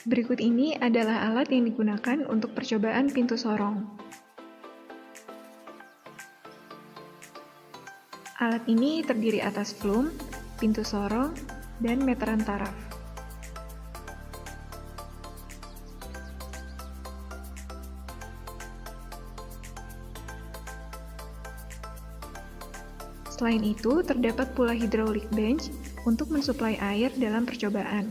Berikut ini adalah alat yang digunakan untuk percobaan pintu sorong. Alat ini terdiri atas flume, pintu sorong, dan meteran taraf. Selain itu, terdapat pula hydraulic bench untuk mensuplai air dalam percobaan.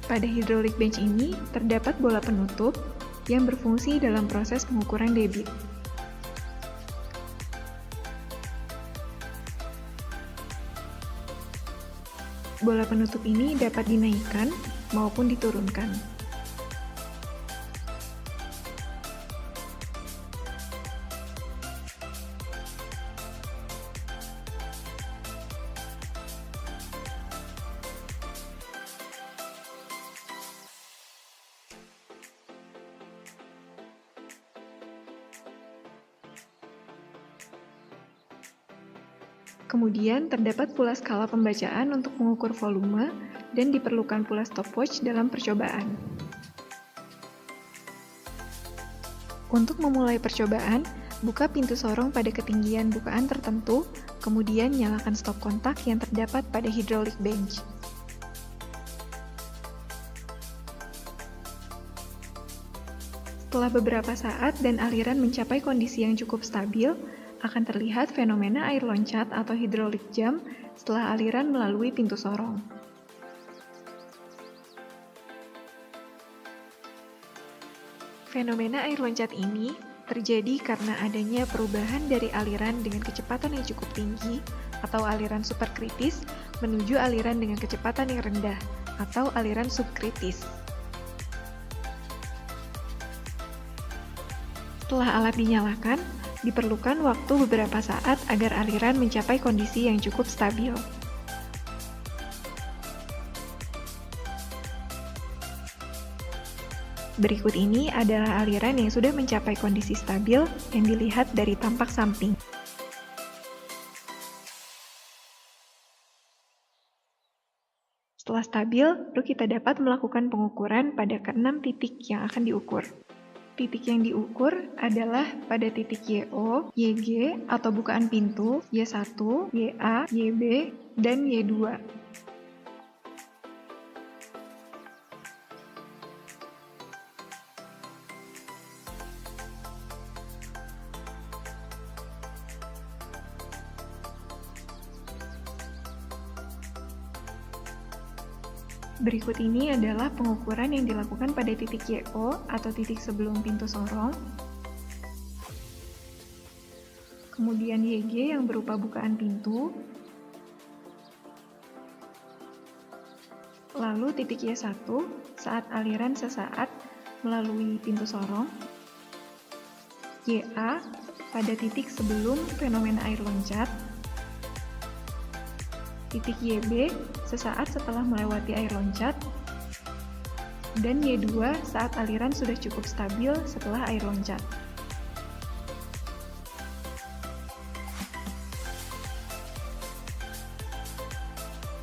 Pada hydraulic bench ini, terdapat bola penutup yang berfungsi dalam proses pengukuran debit. Bola penutup ini dapat dinaikkan maupun diturunkan. Kemudian, terdapat pula skala pembacaan untuk mengukur volume dan diperlukan pula stopwatch dalam percobaan. Untuk memulai percobaan, buka pintu sorong pada ketinggian bukaan tertentu, kemudian nyalakan stop kontak yang terdapat pada hydraulic bench. Setelah beberapa saat dan aliran mencapai kondisi yang cukup stabil, akan terlihat fenomena air loncat atau hydraulic jump setelah aliran melalui pintu sorong. Fenomena air loncat ini terjadi karena adanya perubahan dari aliran dengan kecepatan yang cukup tinggi atau aliran superkritis menuju aliran dengan kecepatan yang rendah atau aliran subkritis. Setelah alat dinyalakan, diperlukan waktu beberapa saat agar aliran mencapai kondisi yang cukup stabil. Berikut ini adalah aliran yang sudah mencapai kondisi stabil yang dilihat dari tampak samping. Setelah stabil, baru kita dapat melakukan pengukuran pada ke-6 titik yang akan diukur. Titik yang diukur adalah pada titik YO, YG atau bukaan pintu, Y1, YA, YB, dan Y2. Berikut ini adalah pengukuran yang dilakukan pada titik YO atau titik sebelum pintu sorong. Kemudian YG yang berupa bukaan pintu. Lalu titik Y1 saat aliran sesaat melalui pintu sorong. YA pada titik sebelum fenomena air loncat. Titik YB sesaat setelah melewati air loncat, dan Y2 saat aliran sudah cukup stabil setelah air loncat.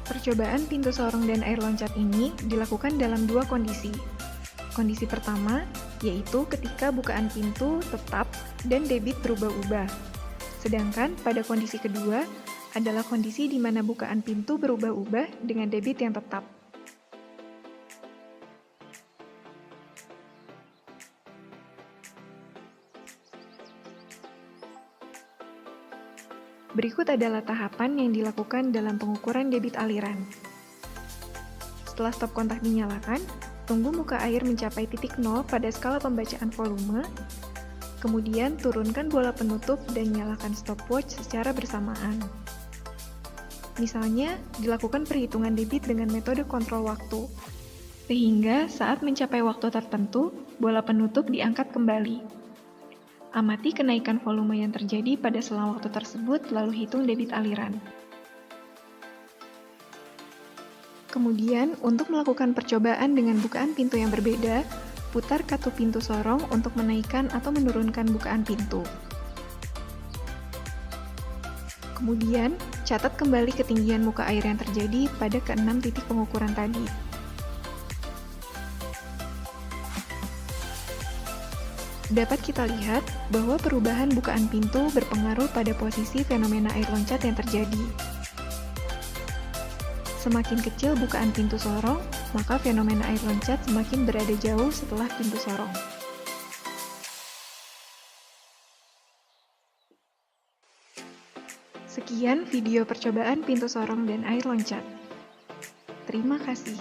Percobaan pintu sorong dan air loncat ini dilakukan dalam dua kondisi. Kondisi pertama, yaitu ketika bukaan pintu tetap dan debit berubah-ubah. Sedangkan pada kondisi kedua, adalah kondisi di mana bukaan pintu berubah-ubah dengan debit yang tetap. Berikut adalah tahapan yang dilakukan dalam pengukuran debit aliran. Setelah stop kontak dinyalakan, tunggu muka air mencapai titik 0 pada skala pembacaan volume, kemudian turunkan bola penutup dan nyalakan stopwatch secara bersamaan. Misalnya, dilakukan perhitungan debit dengan metode kontrol waktu, sehingga saat mencapai waktu tertentu, bola penutup diangkat kembali. Amati kenaikan volume yang terjadi pada selang waktu tersebut, lalu hitung debit aliran. Kemudian, untuk melakukan percobaan dengan bukaan pintu yang berbeda, putar kartu pintu sorong untuk menaikkan atau menurunkan bukaan pintu. Kemudian, catat kembali ketinggian muka air yang terjadi pada ke-6 titik pengukuran tadi. Dapat kita lihat bahwa perubahan bukaan pintu berpengaruh pada posisi fenomena air loncat yang terjadi. Semakin kecil bukaan pintu sorong, maka fenomena air loncat semakin berada jauh setelah pintu sorong. Sekian video percobaan pintu sorong dan air loncat. Terima kasih.